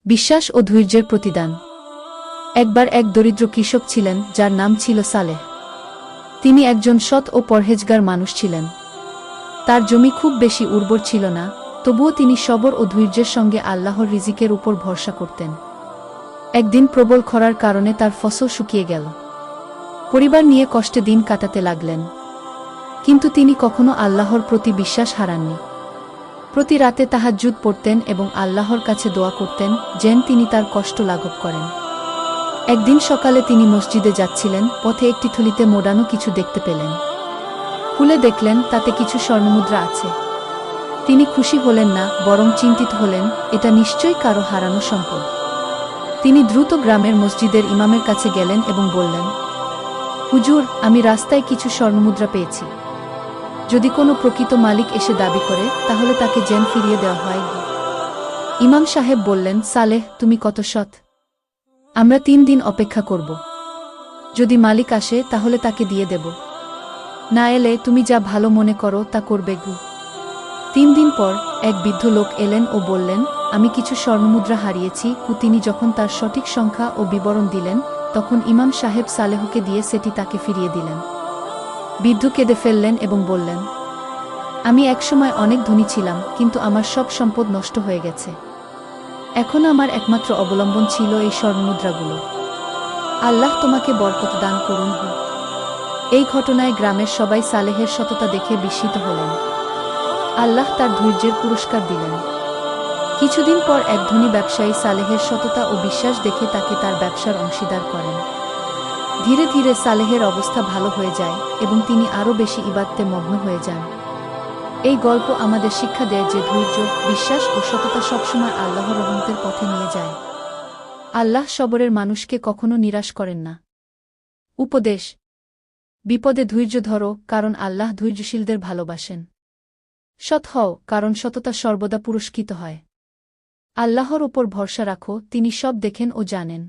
বিশ্বাস ও ধৈর্যের প্রতিদান। একবার এক দরিদ্র কৃষক ছিলেন যার নাম ছিল সালেহ। তিনি একজন সৎ ও পরহেজগার মানুষ ছিলেন। তার জমি খুব বেশি উর্বর ছিল না, তবুও তিনি সবর ও ধৈর্যের সঙ্গে আল্লাহর রিজিকের উপর ভরসা করতেন। একদিন প্রবল খরার কারণে তার ফসল শুকিয়ে গেল। পরিবার নিয়ে কষ্টে দিন কাটাতে লাগলেন। কিন্তু তিনি কখনো আল্লাহর প্রতি বিশ্বাস হারাননি। প্রতি রাতে তাহাজ্জুদ পড়তেন এবং আল্লাহর কাছে দোয়া করতেন যেন তিনি তার কষ্ট লাঘব করেন। একদিন সকালে তিনি মসজিদে যাচ্ছিলেন, পথে একটি থলিতে মোড়ানো কিছু দেখতে পেলেন। খুলে দেখলেন তাতে কিছু স্বর্ণমুদ্রা আছে। তিনি খুশি হলেন না, বরং চিন্তিত হলেন, এটা নিশ্চয়ই কারো হারানো সম্পদ। তিনি দ্রুত গ্রামের মসজিদের ইমামের কাছে গেলেন এবং বললেন, হুজুর, আমি রাস্তায় কিছু স্বর্ণমুদ্রা পেয়েছি। যদি কোনো প্রকৃত মালিক এসে দাবি করে তাহলে তাকে যেন ফিরিয়ে দেওয়া হয়। ইমাম সাহেব বললেন, সালেহ, তুমি কত সৎ। আমরা 3 দিন অপেক্ষা করব। যদি মালিক আসে তাহলে তাকে দিয়ে দেব, না এলে তুমি যা ভালো মনে করো তা করবে। 3 দিন পর এক বৃদ্ধ লোক এলেন ও বললেন, আমি কিছু স্বর্ণমুদ্রা হারিয়েছি। তিনি যখন তার সঠিক সংখ্যা ও বিবরণ দিলেন, তখন ইমাম সাহেব সালেহকে দিয়ে সেটি তাকে ফিরিয়ে দিলেন। বৃদ্ধ কেঁদে ফেললেন এবং বললেন, আমি একসময় অনেক ধনী ছিলাম, কিন্তু আমার সব সম্পদ নষ্ট হয়ে গেছে। এখন আমার একমাত্র অবলম্বন ছিল এই স্বর্ণমুদ্রাগুলো। আল্লাহ তোমাকে বরকত দান করুন। এই ঘটনায় গ্রামের সবাই সালেহের সততা দেখে বিস্মিত হলেন। আল্লাহ তার ধৈর্যের পুরস্কার দিলেন। কিছুদিন পর এক ধনী ব্যবসায়ী সালেহের সততা ও বিশ্বাস দেখে তাকে তার ব্যবসার অংশীদার করেন। ধীরে ধীরে সালেহের অবস্থা ভালো হয়ে যায় এবং তিনি আরও বেশি ইবাদতে মগ্ন হয়ে যান। এই গল্প আমাদের শিক্ষা দেয় যে ধৈর্য, বিশ্বাস ও সততা সবসময় আল্লাহর রহমতের পথে নিয়ে যায়। আল্লাহ সবরের মানুষকে কখনো নিরাশ করেন না। উপদেশ: বিপদে ধৈর্য ধরো, কারণ আল্লাহ ধৈর্যশীলদের ভালোবাসেন। সৎ হও, কারণ সততা সর্বদা পুরস্কৃত হয়। আল্লাহর উপর ভরসা রাখো, তিনি সব দেখেন ও জানেন।